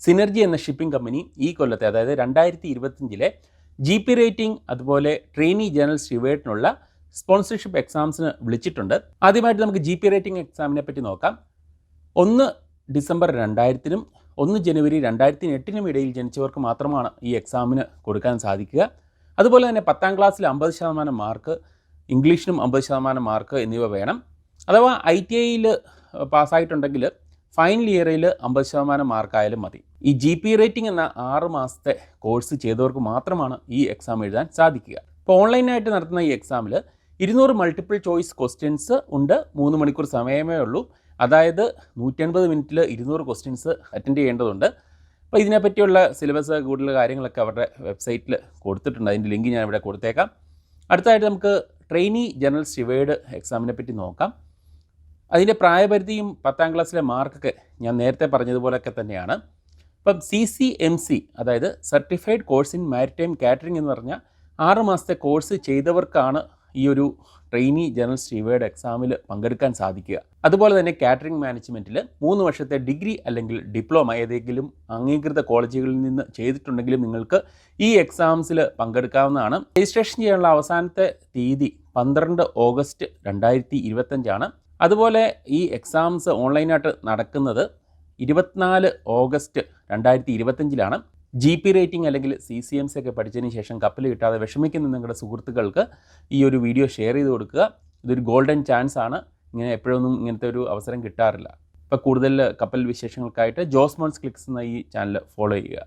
Synergy എന്ന shipping company ഈ കൊല്ലത്തെ അതായത് 2025 GP റേറ്റിംഗ് അതുപോലെ ട്രെയിനി ജനറൽ സ്റ്റുവേർഡിനുള്ള സ്പോൺസർഷിപ്പ് എക്സാംസിന് വിളിച്ചിട്ടുണ്ട്. ആദ്യമായിട്ട് നമുക്ക് GP റേറ്റിംഗ് എക്സാമിനെ പറ്റി നോക്കാം. 1 ഡിസംബർ 2000-നും 1 ജനുവരി 2008-നും ഇടയിൽ ജനിച്ചവർക്ക് മാത്രമാണ് ഈ എക്സാമിന് കൊടുക്കാൻ സാധിക്കുക. അതുപോലെ തന്നെ 10ാം ക്ലാസ്സിൽ 50% മാർക്ക്, ഇംഗ്ലീഷിനും 50% മാർക്ക് എന്നിവ വേണം. അഥവാ ITIയിൽ പാസ്സായിട്ടുണ്ടെങ്കിൽ ഫൈനൽ ഇയറിൽ 50% മാർക്കായാലും മതി. ഈ GP റേറ്റിംഗ് എന്ന 6 മാസത്തെ കോഴ്സ് ചെയ്തവർക്ക് മാത്രമാണ് ഈ എക്സാം എഴുതാൻ സാധിക്കുക. ഇപ്പോൾ ഓൺലൈനായിട്ട് നടത്തുന്ന ഈ എക്സാമിൽ 200 മൾട്ടിപ്പിൾ ചോയ്സ് ക്വസ്റ്റ്യൻസ് ഉണ്ട്. 3 മണിക്കൂർ സമയമേ ഉള്ളൂ. അതായത് 180 മിനിറ്റിൽ 200 ക്വസ്റ്റ്യൻസ് അറ്റൻഡ് ചെയ്യേണ്ടതുണ്ട്. അപ്പോൾ ഇതിനെപ്പറ്റിയുള്ള സിലബസ് കൂടുതൽ കാര്യങ്ങളൊക്കെ അവരുടെ വെബ്സൈറ്റിൽ കൊടുത്തിട്ടുണ്ട്. അതിൻ്റെ ലിങ്ക് ഞാൻ ഇവിടെ കൊടുത്തേക്കാം. അടുത്തതായിട്ട് നമുക്ക് ട്രെയിനി ജനറൽ സ്റ്റുവേർഡ് എക്സാമിനെ പറ്റി നോക്കാം. അതിൻ്റെ പ്രായപരിധിയും 10ാം ക്ലാസ്സിലെ മാർക്കൊക്കെ ഞാൻ നേരത്തെ പറഞ്ഞതുപോലെയൊക്കെ തന്നെയാണ്. ഇപ്പം CCMC അതായത് certified course in maritime catering എന്ന് പറഞ്ഞാൽ 6 മാസത്തെ കോഴ്സ് ചെയ്തവർക്കാണ് ഈ ഒരു ട്രെയിനി ജനറൽ സ്റ്റുവേർഡ് എക്സാമിൽ പങ്കെടുക്കാൻ സാധിക്കുക. അതുപോലെ തന്നെ കാറ്ററിംഗ് മാനേജ്മെൻറ്റിൽ 3 വർഷത്തെ ഡിഗ്രി അല്ലെങ്കിൽ ഡിപ്ലോമ ഏതെങ്കിലും അംഗീകൃത കോളേജുകളിൽ നിന്ന് ചെയ്തിട്ടുണ്ടെങ്കിലും നിങ്ങൾക്ക് ഈ എക്സാംസിൽ പങ്കെടുക്കാവുന്നതാണ്. രജിസ്ട്രേഷൻ ചെയ്യാനുള്ള അവസാനത്തെ തീയതി 12 ഓഗസ്റ്റ് 2025 അതുപോലെ ഈ എക്സാംസ് ഓൺലൈനായിട്ട് നടക്കുന്നത് 24 ഓഗസ്റ്റ് 2025 GP റേറ്റിംഗ് അല്ലെങ്കിൽ CCMC ഒക്കെ പഠിച്ചതിന് ശേഷം കപ്പൽ കിട്ടാതെ വിഷമിക്കുന്ന നിങ്ങളുടെ സുഹൃത്തുക്കൾക്ക് ഈ ഒരു വീഡിയോ ഷെയർ ചെയ്ത് കൊടുക്കുക. ഇതൊരു ഗോൾഡൻ ചാൻസ് ആണ്. എപ്പോഴൊന്നും ഇങ്ങനത്തെ ഒരു അവസരം കിട്ടാറില്ല. ഇപ്പോൾ കൂടുതൽ കപ്പൽ വിശേഷങ്ങൾക്കായിട്ട് ജോസ് മോൺസ് ക്ലിക്സ് എന്ന ഈ ചാനൽ ഫോളോ ചെയ്യുക.